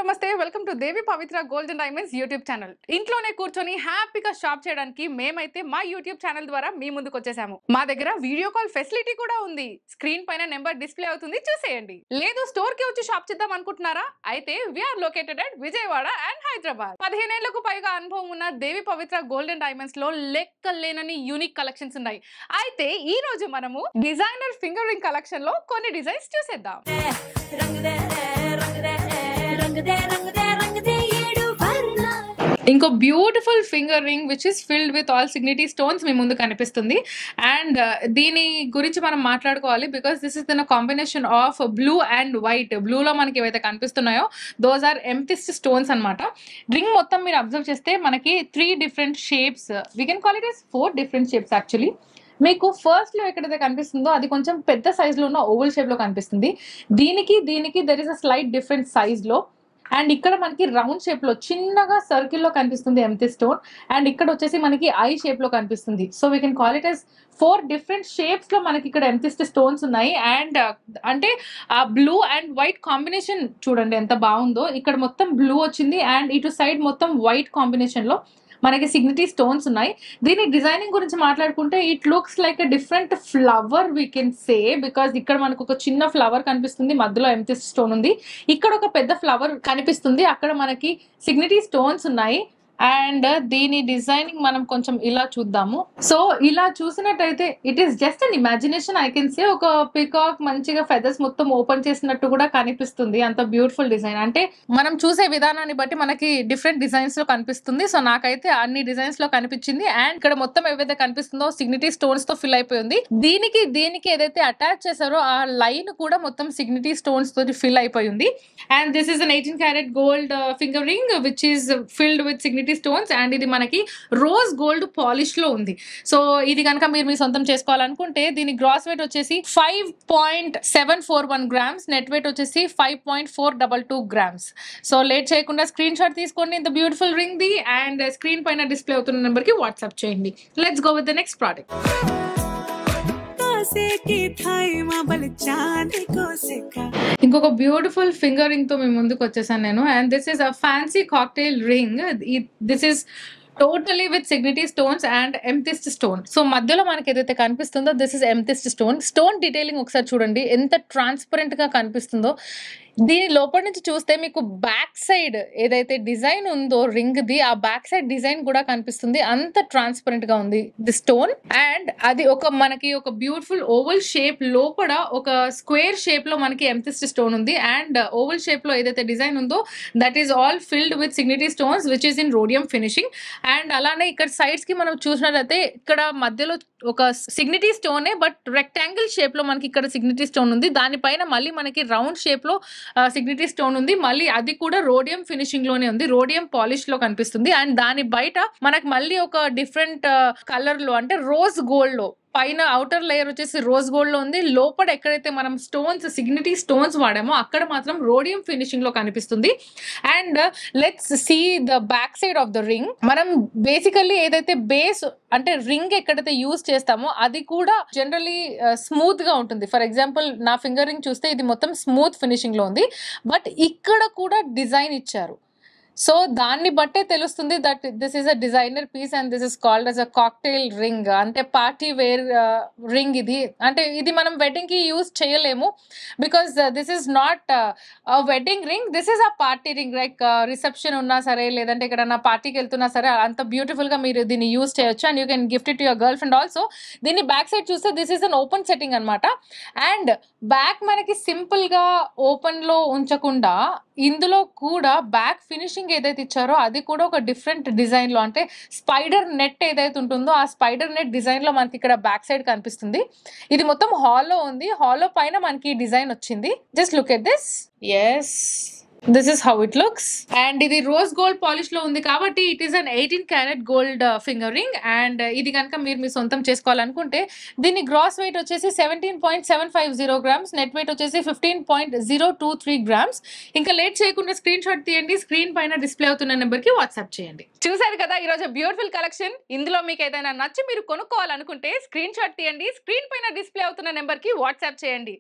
నమస్తే welcome to Devi Pavitra gold and diamonds YouTube channel. ఇంట్లోనే కూర్చొని హ్యాపీగా షాప్ చేయడానికి మేమైతే మా యూట్యూబ్ ఛానల్ ద్వారా మీ ముందుకు వచ్చేసాము. మా దగ్గర వీడియో కాల్ ఫెసిలిటీ కూడా ఉంది. స్క్రీన్ పైన నెంబర్ డిస్ప్లే అవుతుంది, చూసేయండి. లేదు స్టోర్ కి వచ్చి షాప్ చేద్దాం అనుకుంటున్నారా? అయితే we're located at Vijayawada and Hyderabad. 15 ఏళ్లకు పైగా అనుభవం ఉన్న Devi Pavitra gold and diamonds లో లెక్కలేనని యూనిక్ కలెక్షన్స్ ఉన్నాయి. అయితే ఈ రోజు మనము డిజైనర్ ఫింగర్ రింగ్ కలెక్షన్ లో కొన్ని డిజైన్స్ చూసేద్దాం. ఇంకో beautiful finger ring which is filled with all Signity stones మీ ముందు కనిపిస్తుంది. అండ్ దీని గురించి మనం మాట్లాడుకోవాలి because this is the combination of blue and white. బ్లూలో మనకి ఏవైతే కనిపిస్తున్నాయో దోస్ ఆర్ ఎంతిస్ట్ స్టోన్స్ అనమాట. రింగ్ మొత్తం మీరు అబ్జర్వ్ చేస్తే మనకి 3 different shapes, we can call it as 4 different shapes actually. మీకు ఫస్ట్ లో ఎక్కడైతే కనిపిస్తుందో అది కొంచెం పెద్ద సైజ్ లో ఉన్న ఓవల్ షేప్ లో కనిపిస్తుంది. దీనికి there is a slight different size లో. అండ్ ఇక్కడ మనకి రౌండ్ షేప్ లో చిన్నగా సర్కిల్ లో కనిపిస్తుంది ఎంతి స్టోన్. అండ్ ఇక్కడ వచ్చేసి మనకి ఐ షేప్ లో కనిపిస్తుంది. So we can call it as 4 different shapes లో మనకి ఇక్కడ ఎంతిస్ట్ స్టోన్స్ ఉన్నాయి. అండ్ అంటే ఆ బ్లూ అండ్ వైట్ కాంబినేషన్ చూడండి ఎంత బాగుందో. ఇక్కడ మొత్తం బ్లూ వచ్చింది అండ్ ఇటు సైడ్ మొత్తం వైట్ కాంబినేషన్ లో మనకి సిగ్నిటీ స్టోన్స్ ఉన్నాయి. దీని డిజైనింగ్ గురించి మాట్లాడుకుంటే it looks like a different flower we can say, because ఇక్కడ మనకు ఒక చిన్న ఫ్లవర్ కనిపిస్తుంది, మధ్యలో ఎంతిస్ట్ స్టోన్ ఉంది. ఇక్కడ ఒక పెద్ద ఫ్లవర్ కనిపిస్తుంది, అక్కడ మనకి సిగ్నిటీ స్టోన్స్ ఉన్నాయి. అండ్ దీని డిజైనింగ్ మనం కొంచెం ఇలా చూద్దాము. సో ఇలా చూసినట్టయితే it is just an imagination I can say. ఒక పికాక్ మంచిగా ఫెదర్స్ మొత్తం ఓపెన్ చేసినట్టు కూడా కనిపిస్తుంది. అంత బ్యూటిఫుల్ డిజైన్. అంటే మనం చూసే విధానాన్ని బట్టి మనకి డిఫరెంట్ డిజైన్స్ లో కనిపిస్తుంది. సో నాకైతే అన్ని డిజైన్స్ లో కనిపించింది. అండ్ ఇక్కడ మొత్తం ఏవైతే కనిపిస్తుందో సిగ్నిటీ స్టోన్స్ తో ఫిల్ అయిపోయింది. దీనికి ఏదైతే అటాచ్ చేశారో ఆ లైన్ కూడా మొత్తం సిగ్నిటీ స్టోన్స్ తోటి ఫిల్ అయిపోయింది. And this is an 18 carat gold finger ring which is filled with Signity stones. And ఇది మనకి రోజ్ గోల్డ్ పాలిష్ లో ఉంది. సో ఇది కనుక మీరు మీ సొంతం చేసుకోవాలనుకుంటే దీని గ్రాస్ వెయిట్ వచ్చేసి 5.741 గ్రామ్స్, నెట్ వెయిట్ వచ్చేసి 5.422 గ్రామ్స్. సో లేట్ చేయకుండా స్క్రీన్ షాట్ తీసుకోండి ఇంత బ్యూటిఫుల్ రింగ్ ది అండ్ స్క్రీన్ పైన డిస్ప్లే అవుతున్న నెంబర్ కి వాట్సాప్ చేయండి. Let's go with the next product. ఇంకొక బ్యూటిఫుల్ ఫింగర్ రింగ్ తో మీ ముందుకు వచ్చేసాను నేను. And this is a fancy cocktail ring. This is totally with Signity stones and amethyst stone. So మధ్యలో మనకి ఏదైతే కనిపిస్తుందో this is amethyst stone. Stone detailing ఒకసారి చూడండి ఎంత ట్రాన్స్పరెంట్ గా కనిపిస్తుందో. దీని లోపల నుంచి చూస్తే మీకు బ్యాక్ సైడ్ ఏదైతే డిజైన్ ఉందో రింగ్ ది ఆ బ్యాక్ సైడ్ డిజైన్ కూడా కనిపిస్తుంది. అంత ట్రాన్స్పరెంట్ గా ఉంది ది స్టోన్. అండ్ అది మనకి ఒక బ్యూటిఫుల్ ఓవల్ షేప్ లోపల ఒక స్క్వేర్ షేప్ లో మనకి ఎంతిస్ట్ స్టోన్ ఉంది. అండ్ ఓవల్ షేప్ లో ఏదైతే డిజైన్ ఉందో that is all filled with Signity stones which is in rhodium finishing. And అలానే ఇక్కడ సైడ్స్ కి మనం చూసినట్లయితే ఇక్కడ మధ్యలో ఒక సిగ్నిటీ స్టోనే బట్ రెక్టాంగిల్ షేప్ లో మనకి ఇక్కడ సిగ్నిటీ స్టోన్ ఉంది. దానిపైన మళ్ళీ మనకి రౌండ్ షేప్ లో సిగ్నిటీ స్టోన్ ఉంది. మళ్ళీ అది కూడా రోడియం ఫినిషింగ్ లోనే ఉంది, రోడియం పాలిష్ లో కనిపిస్తుంది. అండ్ దాని బయట మనకి మళ్ళీ ఒక డిఫరెంట్ కలర్ లో అంటే రోజ్ గోల్డ్ లో పైన అవుటర్ లేయర్ వచ్చేసి రోజ్ గోల్డ్ లో ఉంది. లోపల ఎక్కడైతే మనం స్టోన్స్ సిగ్నిటీ స్టోన్స్ వాడామో అక్కడ మాత్రం రోడియం ఫినిషింగ్ లో కనిపిస్తుంది. And let's see the back side of the ring. మనం బేసికల్లీ ఏదైతే బేస్ అంటే రింగ్ ఎక్కడైతే యూజ్ చేస్తామో అది కూడా జనరలీ స్మూత్ గా ఉంటుంది. ఫర్ ఎగ్జాంపుల్ నా ఫింగర్ రింగ్ చూస్తే ఇది మొత్తం స్మూత్ ఫినిషింగ్ లో ఉంది, బట్ ఇక్కడ కూడా డిజైన్ ఇచ్చారు. సో దాన్ని బట్టే తెలుస్తుంది that this is a designer piece and this is called as a cocktail ring. అంటే పార్టీ వేర్ రింగ్ ఇది. అంటే ఇది మనం వెడ్డింగ్ కి యూజ్ చేయలేము because this is not wedding ring, this is a party ring. Like reception ఉన్నా సరే లేదంటే ఎక్కడన్నా పార్టీకి వెళ్తున్నా సరే అంత బ్యూటిఫుల్ గా మీరు దీన్ని యూజ్ చేయొచ్చు. And you can gift it to your girl friend also. దీన్ని బ్యాక్ సైడ్ చూస్తే this is an open setting అనమాట. అండ్ బ్యాక్ మనకి సింపుల్ గా ఓపెన్ లో ఉంచకుండా ఇందులో కూడా బ్యాక్ ఫినిషింగ్ ఏదైతే ఇచ్చారో అది కూడా ఒక డిఫరెంట్ డిజైన్ లో, అంటే స్పైడర్ నెట్ ఏదైతే ఉంటుందో ఆ స్పైడర్ నెట్ డిజైన్ లో మనకి ఇక్కడ బ్యాక్ సైడ్ కనిపిస్తుంది. ఇది మొత్తం హాల్లో ఉంది, హాల్లో పైన మనకి డిజైన్ వచ్చింది. Just look at this. Yes, this is how it looks. And ఇది రోజ్ గోల్డ్ పాలిష్ లో ఉంది కాబట్టి it is an 18 carat gold finger ring. And ఇది కనుక మీరు మీ సొంతం చేసుకోవాలనుకుంటే దీని గ్రాస్ వెయిట్ వచ్చేసి 17.750 గ్రామ్స్, నెట్ వెయిట్ వచ్చేసి 15.023 గ్రామ్స్. ఇంకా లేట్ చేయకుండా స్క్రీన్ షాట్ తీయండి, స్క్రీన్ పైన డిస్ప్లే అవుతున్న నెంబర్ కి వాట్సాప్ చేయండి. చూసారు కదా ఈరోజు బ్యూటిఫుల్ కలెక్షన్. ఇందులో మీకు ఏదైనా నచ్చి మీరు కొనుక్కోవాలనుకుంటే స్క్రీన్ షాట్ తీయండి, స్క్రీన్ పైన డిస్ప్లే అవుతున్న నెంబర్ కి వాట్సాప్ చేయండి.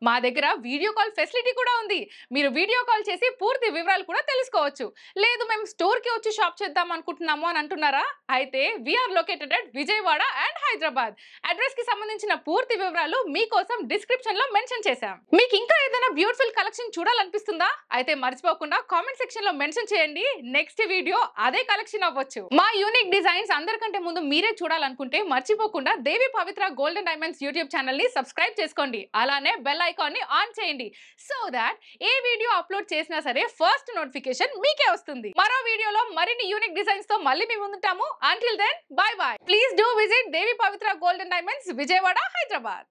మా దగ్గర వీడియో కాల్ ఫెసిలిటీ కూడా ఉంది. మీరు వీడియో కాల్ చేసి పూర్తి వివరాలు కూడా తెలుసుకోవచ్చు. లేదు మేము స్టోర్ కి వచ్చి షాప్ చేద్దాం అనుకుంటున్నాము అని అంటున్నారా? అయితే we're located at Vijayawada and Hyderabad. Address కి సంబంధించిన పూర్తి వివరాలు మీకోసం డిస్క్రిప్షన్ లో మెన్షన్ చేశాం. మీకు ఇంకా ఏదైనా బ్యూటిఫుల్ కలెక్షన్ చూడాలనిపిస్తుందా? అయితే మర్చిపోకుండా కామెంట్ సెక్షన్ లో మెన్షన్ చేయండి. నెక్స్ట్ వీడియో అదే కలెక్షన్ అవ్వచ్చు. మా యూనిక్ డిజైన్స్ అందరికంటే ముందు మీరే చూడాలనుకుంటే మర్చిపోకుండా దేవి పవిత్ర గోల్డెన్ డైమండ్స్ యూట్యూబ్ ఛానల్ ని సబ్స్క్రైబ్ చేసుకోండి. అలానే బెల్ ఐకాన్ ని ఆన్ చేయండి. So that A video upload చేసినా సరే ఫస్ట్ నోటిఫికేషన్ మీకే వస్తుంది. మరో వీడియోలో మరిన్ని యూనిక్ డిజైన్స్ తో మళ్ళీ మీ ముందుంటాము. Until then, bye bye. Please do visit Devi Pavitra Golden Diamonds, Vijayawada, Hyderabad.